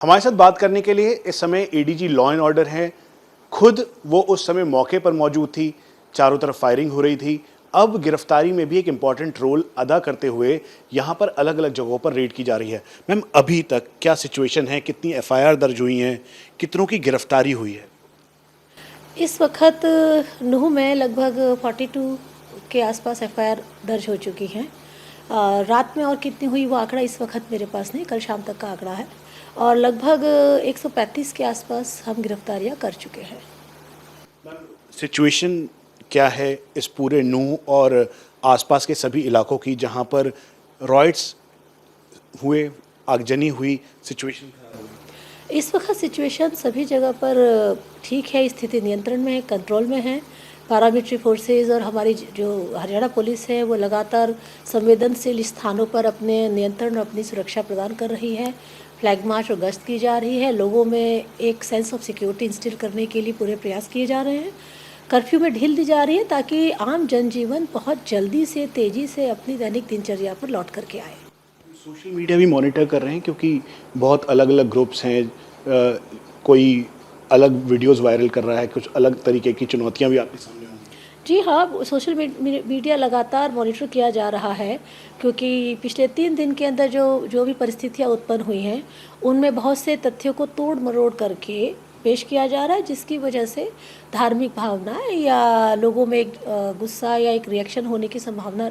हमारे साथ बात करने के लिए इस समय एडीजी लॉ एंड ऑर्डर हैं। खुद वो उस समय मौके पर मौजूद थी, चारों तरफ फायरिंग हो रही थी। अब गिरफ्तारी में भी एक इम्पॉर्टेंट रोल अदा करते हुए यहाँ पर अलग अलग जगहों पर रेड की जा रही है। मैम, अभी तक क्या सिचुएशन है, कितनी एफआईआर दर्ज हुई हैं, कितनों की गिरफ्तारी हुई है? इस वक्त नूह में लगभग 42 के आसपास एफआईआर दर्ज हो चुकी हैं। रात में और कितनी हुई वो आंकड़ा इस वक्त मेरे पास नहीं, कल शाम तक का आंकड़ा है। और लगभग 135 के आसपास हम गिरफ्तारियां कर चुके हैं। सिचुएशन क्या है इस पूरे नूह और आसपास के सभी इलाकों की जहाँ पर रॉयट्स हुए, आगजनी हुई, सिचुएशन खराब हुई? इस वक्त सिचुएशन सभी जगह पर ठीक है, स्थिति नियंत्रण में है, कंट्रोल में है। पैरामिलिट्री फोर्सेस और हमारी जो हरियाणा पुलिस है वो लगातार संवेदनशील स्थानों पर अपने नियंत्रण और अपनी सुरक्षा प्रदान कर रही है। फ्लैग मार्च और गश्त की जा रही है। लोगों में एक सेंस ऑफ सिक्योरिटी इंस्टिल करने के लिए पूरे प्रयास किए जा रहे हैं। कर्फ्यू में ढील दी जा रही है ताकि आम जनजीवन बहुत जल्दी से तेज़ी से अपनी दैनिक दिनचर्या पर लौट करके आए। सोशल मीडिया भी मॉनिटर कर रहे हैं क्योंकि बहुत अलग अलग ग्रुप्स हैं। कोई अलग वीडियोस वायरल कर रहा है, कुछ अलग तरीके की चुनौतियां भी आपके सामने होंगी। जी हाँ, सोशल मीडिया लगातार मॉनिटर किया जा रहा है क्योंकि पिछले 3 दिन के अंदर जो जो भी परिस्थितियाँ उत्पन्न हुई हैं उनमें बहुत से तथ्यों को तोड़ मरोड़ करके पेश किया जा रहा है, जिसकी वजह से धार्मिक भावना या लोगों में एक गुस्सा या एक रिएक्शन होने की संभावना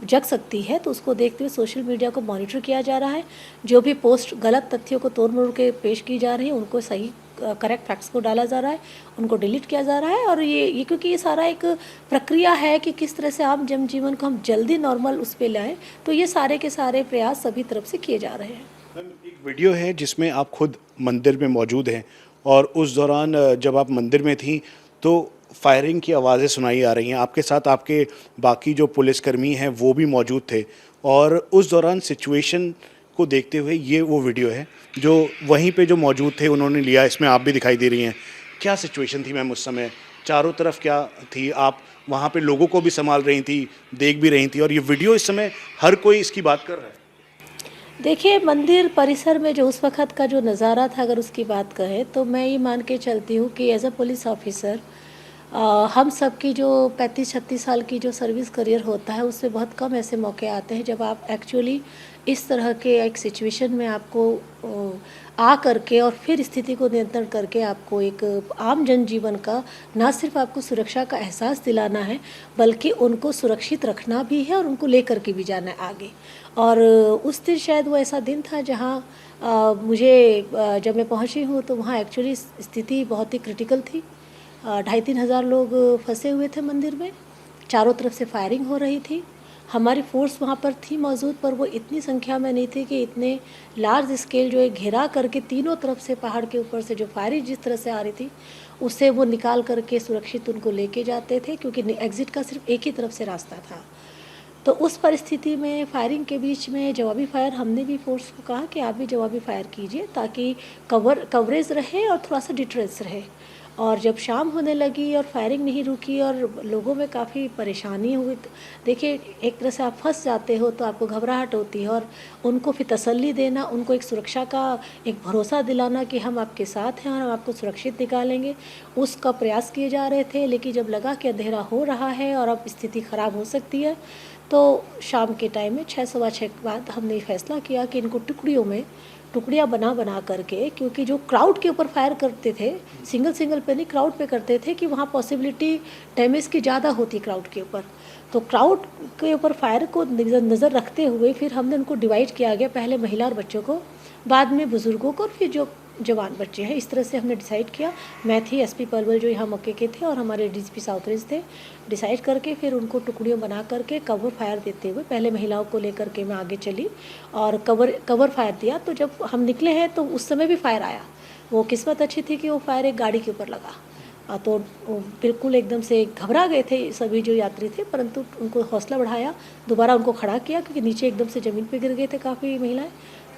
जग सकती है। तो उसको देखते हुए सोशल मीडिया को मॉनिटर किया जा रहा है। जो भी पोस्ट गलत तथ्यों को तोड़ मरोड़ के पेश की जा रही है उनको सही करेक्ट फैक्ट्स को डाला जा रहा है, उनको डिलीट किया जा रहा है। और ये क्योंकि ये सारा एक प्रक्रिया है कि किस तरह से आम जनजीवन को हम जल्दी नॉर्मल उस पर लाएँ, तो ये सारे के सारे प्रयास सभी तरफ से किए जा रहे हैं। मैम, एक वीडियो है जिसमें आप खुद मंदिर में मौजूद हैं और उस दौरान जब आप मंदिर में थी तो फायरिंग की आवाज़ें सुनाई आ रही हैं। आपके साथ आपके बाकी जो पुलिसकर्मी हैं वो भी मौजूद थे और उस दौरान सिचुएशन को देखते हुए ये वो वीडियो है जो वहीं पे जो मौजूद थे उन्होंने लिया। इसमें आप भी दिखाई दे रही हैं। क्या सिचुएशन थी मैम उस समय? चारों तरफ क्या थी? आप वहाँ पे लोगों को भी संभाल रही थी, देख भी रही थी और ये वीडियो इस समय हर कोई इसकी बात कर रहा है। देखिए, मंदिर परिसर में जो उस वक़्त का जो नज़ारा था, अगर उसकी बात कहें तो मैं ये मान के चलती हूँ कि एज़ अ पुलिस ऑफिसर हम सब की जो 35-36 साल की जो सर्विस करियर होता है उससे बहुत कम ऐसे मौके आते हैं जब आप एक्चुअली इस तरह के एक सिचुएशन में आपको आ करके और फिर स्थिति को नियंत्रण करके आपको एक आम जनजीवन का ना सिर्फ आपको सुरक्षा का एहसास दिलाना है बल्कि उनको सुरक्षित रखना भी है और उनको लेकर के भी जाना है आगे। और उस दिन शायद वो ऐसा दिन था जहाँ जब मैं पहुँची हूँ तो वहाँ एक्चुअली स्थिति बहुत ही क्रिटिकल थी। 2,500-3 हज़ार लोग फंसे हुए थे मंदिर में। चारों तरफ से फायरिंग हो रही थी। हमारी फोर्स वहाँ पर थी मौजूद, पर वो इतनी संख्या में नहीं थी कि इतने लार्ज स्केल जो है घेरा करके तीनों तरफ से पहाड़ के ऊपर से जो फायरिंग जिस तरह से आ रही थी उससे वो निकाल करके सुरक्षित उनको लेके जाते थे, क्योंकि एग्ज़िट का सिर्फ एक ही तरफ से रास्ता था। तो उस परिस्थिति में फायरिंग के बीच में जवाबी फायर, हमने भी फोर्स को कहा कि आप भी जवाबी फायर कीजिए ताकि कवरेज रहे और थोड़ा सा डिटरेंस रहे। और जब शाम होने लगी और फायरिंग नहीं रुकी और लोगों में काफ़ी परेशानी हुई, देखिए एक तरह से आप फंस जाते हो तो आपको घबराहट होती है और उनको फिर तसल्ली देना, उनको एक सुरक्षा का एक भरोसा दिलाना कि हम आपके साथ हैं और हम आपको सुरक्षित निकालेंगे, उसका प्रयास किए जा रहे थे। लेकिन जब लगा कि अंधेरा हो रहा है और अब स्थिति ख़राब हो सकती है तो शाम के टाइम में 6 सवा 6 के बाद हमने फैसला किया कि इनको टुकड़ियाँ बना करके, क्योंकि जो क्राउड के ऊपर फायर करते थे, सिंगल पे नहीं क्राउड पे करते थे, कि वहाँ पॉसिबिलिटी डैमेज की ज़्यादा होती क्राउड के ऊपर। तो क्राउड के ऊपर फायर को नज़र रखते हुए फिर हमने उनको डिवाइड किया गया, पहले महिला और बच्चों को, बाद में बुज़ुर्गों को और फिर जो जवान बच्चे हैं। इस तरह से हमने डिसाइड किया। मैं थी, एसपी पलवल जो यहाँ मौके के थे और हमारे डीजीपी साउथ रेंज थे। डिसाइड करके फिर उनको टुकड़ियों बना करके कवर फायर देते हुए पहले महिलाओं को लेकर के मैं आगे चली और कवर फायर दिया। तो जब हम निकले हैं तो उस समय भी फायर आया। वो किस्मत अच्छी थी कि वो फायर एक गाड़ी के ऊपर लगा। तो बिल्कुल एकदम से घबरा गए थे सभी जो यात्री थे, परंतु उनको हौसला बढ़ाया, दोबारा उनको खड़ा किया क्योंकि नीचे एकदम से ज़मीन पे गिर गए थे काफ़ी महिलाएं।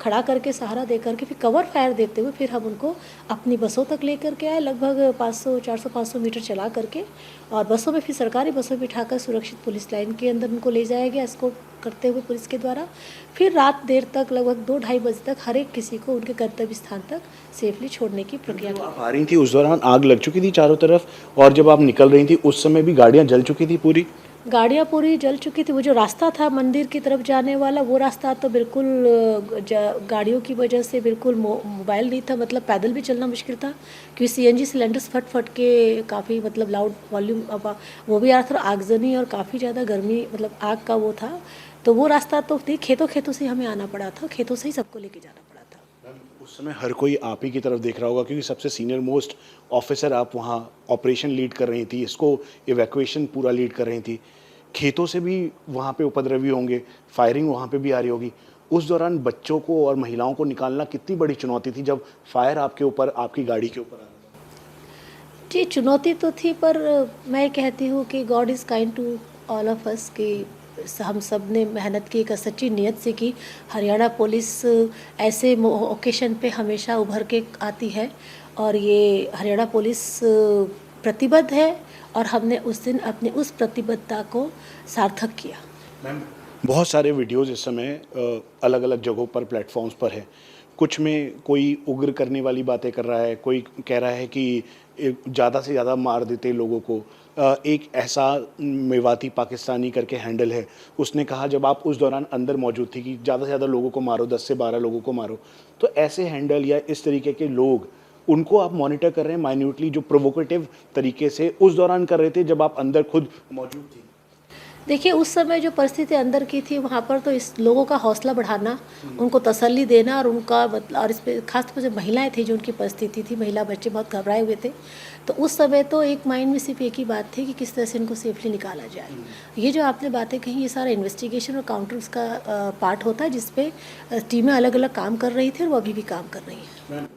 खड़ा करके सहारा दे करके फिर कवर फायर देते हुए फिर हम उनको अपनी बसों तक लेकर के आए, लगभग 400-500 मीटर चला करके, और बसों में फिर सरकारी बसों में बिठाकर सुरक्षित पुलिस लाइन के अंदर उनको ले जाया गया एस्कॉर्ट करते हुए पुलिस के द्वारा। फिर रात देर तक लगभग 2-2:30 बजे तक हर एक किसी को उनके गंतव्य स्थान तक सेफली छोड़ने की प्रक्रिया की। आप आ रही थी उस दौरान आग लग चुकी थी चारों तरफ, और जब आप निकल रही थी उस समय भी गाड़ियाँ जल चुकी थी पूरी? गाड़ियाँ पूरी जल चुकी थी। वो जो रास्ता था मंदिर की तरफ जाने वाला, वो रास्ता तो बिल्कुल गाड़ियों की वजह से बिल्कुल मोबाइल नहीं था, मतलब पैदल भी चलना मुश्किल था, क्योंकि सीएनजी सिलेंडर्स फट फट के काफ़ी मतलब लाउड वॉल्यूम वो भी आ रहा था, आगजनी और काफ़ी ज़्यादा गर्मी, मतलब आग का वो था। तो वो रास्ता तो नहीं, खेतों से हमें आना पड़ा था, खेतों से ही सबको लेके जाना पड़ा था। उस समय हर कोई आप ही की तरफ देख रहा होगा, क्योंकि सबसे सीनियर मोस्ट ऑफिसर आप वहाँ ऑपरेशन लीड कर रही थी, इसको इवैक्यूएशन पूरा लीड कर रही थी। खेतों से भी वहाँ पे उपद्रवी होंगे, फायरिंग वहाँ पे भी आ रही होगी। उस दौरान बच्चों को और महिलाओं को निकालना कितनी बड़ी चुनौती थी जब फायर आपके ऊपर, आपकी गाड़ी के ऊपर आ रहा था? जी, चुनौती तो थी, पर मैं कहती हूँ कि God is kind to all of us, कि हम सब ने मेहनत की, एक सच्ची नीयत से की। हरियाणा पुलिस ऐसे ओकेशन पे हमेशा उभर के आती है, और ये हरियाणा पुलिस प्रतिबद्ध है, और हमने उस दिन अपनी उस प्रतिबद्धता को सार्थक किया। मैम, बहुत सारे वीडियोज़ इस समय अलग अलग जगहों पर, प्लेटफॉर्म्स पर है। कुछ में कोई उग्र करने वाली बातें कर रहा है, कोई कह रहा है कि ज़्यादा से ज़्यादा मार देते लोगों को। एक ऐसा मेवाती पाकिस्तानी करके हैंडल है, उसने कहा जब आप उस दौरान अंदर मौजूद थी कि ज़्यादा से ज़्यादा लोगों को मारो, 10 से 12 लोगों को मारो। तो ऐसे हैंडल या इस तरीके के लोग, उनको आप मॉनिटर कर रहे हैं माइन्यूटली, जो प्रोवोकेटिव तरीके से उस दौरान कर रहे थे जब आप अंदर खुद मौजूद थी? देखिए, उस समय जो परिस्थिति अंदर की थी, वहाँ पर तो इस लोगों का हौसला बढ़ाना, उनको तसल्ली देना, और उनका मतलब, और इस पे खासतौर से महिलाएं थी जो उनकी परिस्थिति थी, महिला बच्चे बहुत घबराए हुए थे। तो उस समय तो एक माइंड में सिर्फ एक ही बात थी कि किस तरह से इनको सेफली निकाला जाए। ये जो आपने बातें कही, ये सारा इन्वेस्टिगेशन और काउंटर्स का पार्ट होता है, जिसपे टीमें अलग अलग काम कर रही थी, और वो अभी भी काम कर रही हैं। मैम,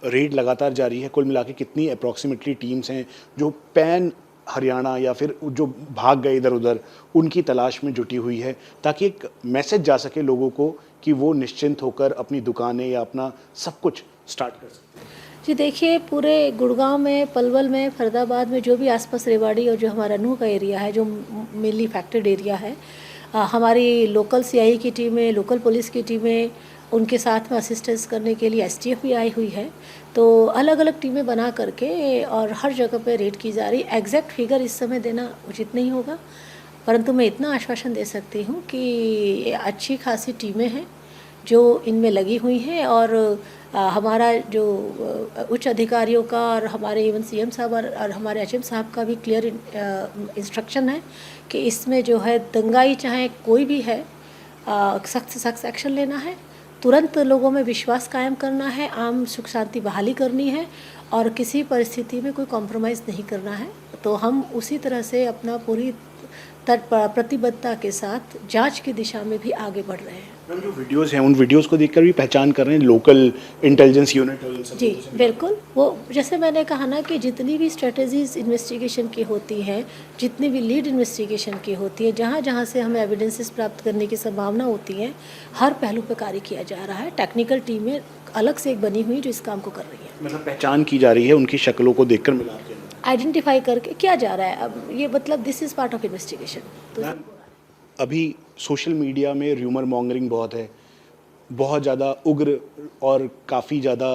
रेड लगातार जारी है। कुल मिला के कितनी अप्रॉक्सीमेटली टीम्स हैं जो पैन हरियाणा या फिर जो भाग गए इधर उधर, उनकी तलाश में जुटी हुई है, ताकि एक मैसेज जा सके लोगों को कि वो निश्चिंत होकर अपनी दुकानें या अपना सब कुछ स्टार्ट कर सकते हैं? जी देखिए, पूरे गुड़गांव में, पलवल में, फरीदाबाद में, जो भी आसपास रेवाड़ी और जो हमारा नूह का एरिया है, जो मेनली इफेक्टेड एरिया है, हमारी लोकल सीआई की टीमें, लोकल पुलिस की टीमें, उनके साथ में असिस्टेंस करने के लिए एसटीएफ भी आई हुई है। तो अलग अलग टीमें बना करके और हर जगह पे रेड की जा रही। एग्जैक्ट फिगर इस समय देना उचित नहीं होगा, परंतु मैं इतना आश्वासन दे सकती हूँ कि अच्छी खासी टीमें हैं जो इनमें लगी हुई हैं, और हमारा जो उच्च अधिकारियों का और हमारे इवन सीएम साहब और हमारे एचएम साहब का भी क्लियर इंस्ट्रक्शन है कि इसमें जो है दंगाई चाहे कोई भी है, सख्त से सख्त एक्शन लेना है, तुरंत लोगों में विश्वास कायम करना है, आम सुख शांति बहाली करनी है, और किसी परिस्थिति में कोई कॉम्प्रोमाइज़ नहीं करना है। तो हम उसी तरह से अपना पूरी प्रतिबद्धता के साथ जांच की दिशा में भी आगे बढ़ रहे हैं। मैम, जो वीडियोस हैं, उन वीडियोस को देखकर भी पहचान कर रहे हैं लोकल इंटेलिजेंस यूनिट और इन सब? जी बिल्कुल, वो जैसे मैंने कहा ना कि जितनी भी स्ट्रेटजीज इन्वेस्टिगेशन की होती हैं, जितनी भी लीड इन्वेस्टिगेशन की होती है, जहाँ जहाँ से हमें एविडेंसेस प्राप्त करने की संभावना होती है, हर पहलू पर कार्य किया जा रहा है। टेक्निकल टीमें अलग से एक बनी हुई जो इस काम को कर रही है। मतलब पहचान की जा रही है, उनकी शक्लों को देखकर मिला के आइडेंटिफाई करके किया जा रहा है। अब ये मतलब this is part of investigation. तो अभी सोशल मीडिया में र्यूमर मॉन्गरिंग बहुत है, बहुत ज़्यादा उग्र और काफ़ी ज़्यादा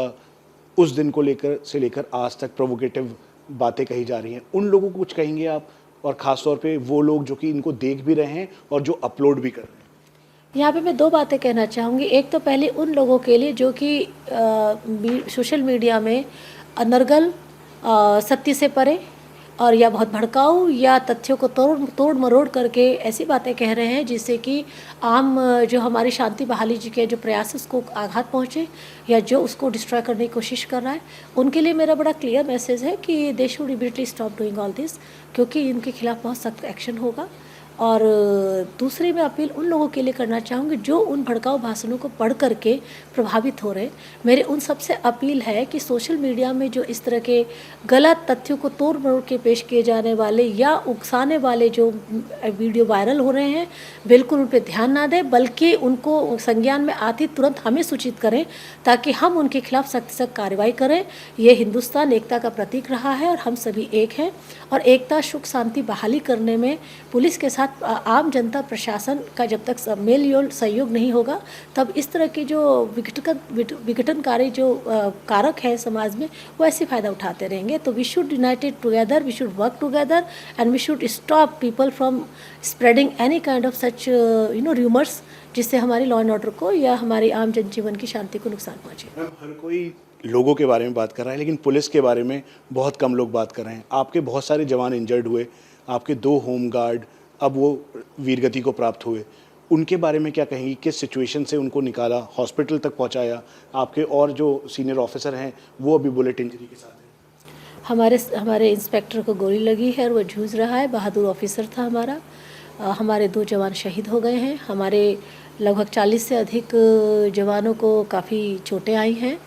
उस दिन को लेकर आज तक प्रोवोकेटिव बातें कही जा रही हैं। उन लोगों को कुछ कहेंगे आप, और ख़ास तौर पे वो लोग जो कि इनको देख भी रहे हैं और जो अपलोड भी कर रहे हैं? यहाँ पे मैं दो बातें कहना चाहूँगी। एक तो पहले उन लोगों के लिए जो कि सोशल मीडिया में अनर्गल, सत्य से परे और या बहुत भड़काऊ या तथ्यों को तोड़ मरोड़ करके ऐसी बातें कह रहे हैं जिससे कि आम जो हमारी शांति बहाली जी के जो प्रयास उसको आघात पहुँचे, या जो उसको डिस्ट्रॉय करने की कोशिश कर रहा है, उनके लिए मेरा बड़ा क्लियर मैसेज है कि they should immediately stop doing all this, क्योंकि इनके खिलाफ बहुत सख्त एक्शन होगा। और दूसरी मैं अपील उन लोगों के लिए करना चाहूँगी जो उन भड़काऊ भाषणों को पढ़ करके प्रभावित हो रहे हैं। मेरे उन सबसे अपील है कि सोशल मीडिया में जो इस तरह के गलत तथ्यों को तोड़ मरोड़ के पेश किए जाने वाले या उकसाने वाले जो वीडियो वायरल हो रहे हैं, बिल्कुल उन पर ध्यान ना दें, बल्कि उनको संज्ञान में आती तुरंत हमें सूचित करें ताकि हम उनके खिलाफ सख्त से सख्त कार्रवाई करें। ये हिंदुस्तान एकता का प्रतीक रहा है और हम सभी एक हैं, और एकता सुख शांति बहाली करने में पुलिस के साथ आम जनता प्रशासन का जब तक मेल योल सहयोग नहीं होगा, तब इस तरह के जो विघटनकारी जो कारक है समाज में, वो ऐसे फ़ायदा उठाते रहेंगे। तो we should united together, we should work together and we should stop people from spreading any kind of such rumours, जिससे हमारी लॉ एंड ऑर्डर को या हमारी आम जनजीवन की शांति को नुकसान पहुँचे। हर कोई लोगों के बारे में बात कर रहा है, लेकिन पुलिस के बारे में बहुत कम लोग बात कर रहे हैं। आपके बहुत सारे जवान इंजर्ड हुए, आपके 2 होमगार्ड अब वो वीरगति को प्राप्त हुए, उनके बारे में क्या कहेंगी? किस सिचुएशन से उनको निकाला, हॉस्पिटल तक पहुंचाया? आपके और जो सीनियर ऑफिसर हैं वो अभी बुलेट इंजरी के साथ हैं। हमारे इंस्पेक्टर को गोली लगी है और वो जूझ रहा है। बहादुर ऑफिसर था हमारा। हमारे 2 जवान शहीद हो गए हैं। हमारे लगभग 40 से अधिक जवानों को काफ़ी चोटें आई हैं।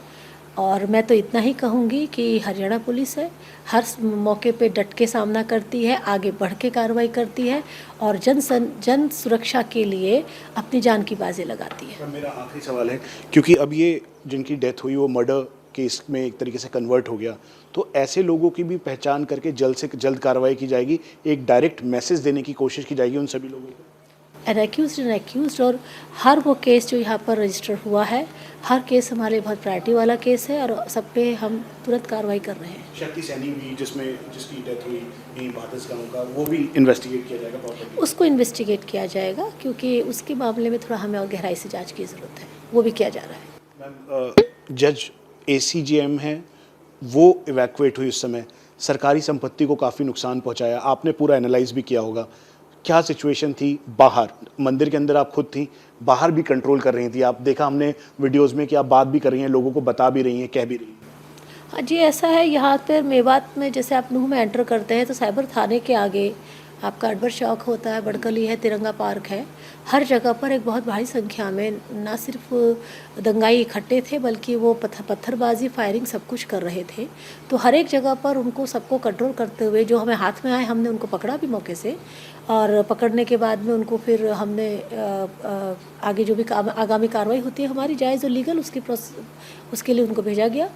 और मैं तो इतना ही कहूँगी कि हरियाणा पुलिस है, हर मौके पे डट के सामना करती है, आगे बढ़ के कार्रवाई करती है और जन सुरक्षा के लिए अपनी जान की बाजी लगाती है। मेरा आखिरी सवाल है, क्योंकि अब ये जिनकी डेथ हुई वो मर्डर केस में एक तरीके से कन्वर्ट हो गया, तो ऐसे लोगों की भी पहचान करके जल्द से जल्द कार्रवाई की जाएगी, एक डायरेक्ट मैसेज देने की कोशिश की जाएगी उन सभी लोगों को? एक्यूज्ड और हर वो केस जो यहाँ पर रजिस्टर हुआ है, हर केस हमारे लिए बहुत प्रायोरिटी वाला केस है और सब पे हम तुरंत कार्रवाई कर रहे हैं। शक्ति सैनी भी जिसकी डेथ हुई यहीं भादस गाँव का, वो भी इन्वेस्टिगेट किया जाएगा प्रॉपर्ली? उसको इन्वेस्टिगेट किया जाएगा, क्योंकि उसके मामले में थोड़ा हमें और गहराई से जांच की ज़रूरत है, वो भी किया जा रहा है। मैम, जज ACGM है, वो इवैक्यूएट हुई उस समय, सरकारी संपत्ति को काफ़ी नुकसान पहुंचाया, आपने पूरा एनालाइज भी किया होगा। क्या सिचुएशन थी बाहर? मंदिर के अंदर आप खुद थी, बाहर भी कंट्रोल कर रही थी, आप देखा हमने वीडियोस में कि आप बात भी कर रही हैं, लोगों को बता भी रही हैं, कह भी रही हैं। हाँ जी, ऐसा है। यहाँ पर मेवात में जैसे आप नूह में एंटर करते हैं तो साइबर थाने के आगे आपका अडबर चौक होता है, बड़कली है, तिरंगा पार्क है। हर जगह पर एक बहुत भारी संख्या में ना सिर्फ दंगाई इकट्ठे थे, बल्कि वो पत्थरबाजी, फायरिंग सब कुछ कर रहे थे। तो हर एक जगह पर उनको सबको कंट्रोल करते हुए जो हमें हाथ में आए, हमने उनको पकड़ा भी मौके से, और पकड़ने के बाद में उनको फिर हमने आगे जो भी आगामी कार्रवाई होती है हमारी जायज़ और लीगल, उसके लिए उनको भेजा गया।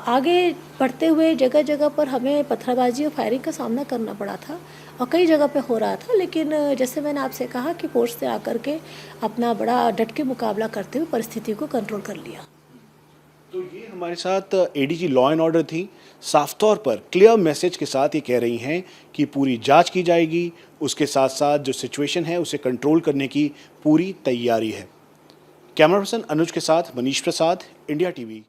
आगे बढ़ते हुए जगह जगह पर हमें पत्थरबाजी और फायरिंग का सामना करना पड़ा था और कई जगह पे हो रहा था, लेकिन जैसे मैंने आपसे कहा कि फोर्स से आकर के अपना बड़ा डट के मुकाबला करते हुए परिस्थिति को कंट्रोल कर लिया। तो ये हमारे साथ ADG लॉ एंड ऑर्डर थी, साफ तौर पर क्लियर मैसेज के साथ ये कह रही हैं कि पूरी जांच की जाएगी, उसके साथ साथ जो सिचुएशन है उसे कंट्रोल करने की पूरी तैयारी है। कैमरा पर्सन अनुज के साथ मनीष प्रसाद, इंडिया TV।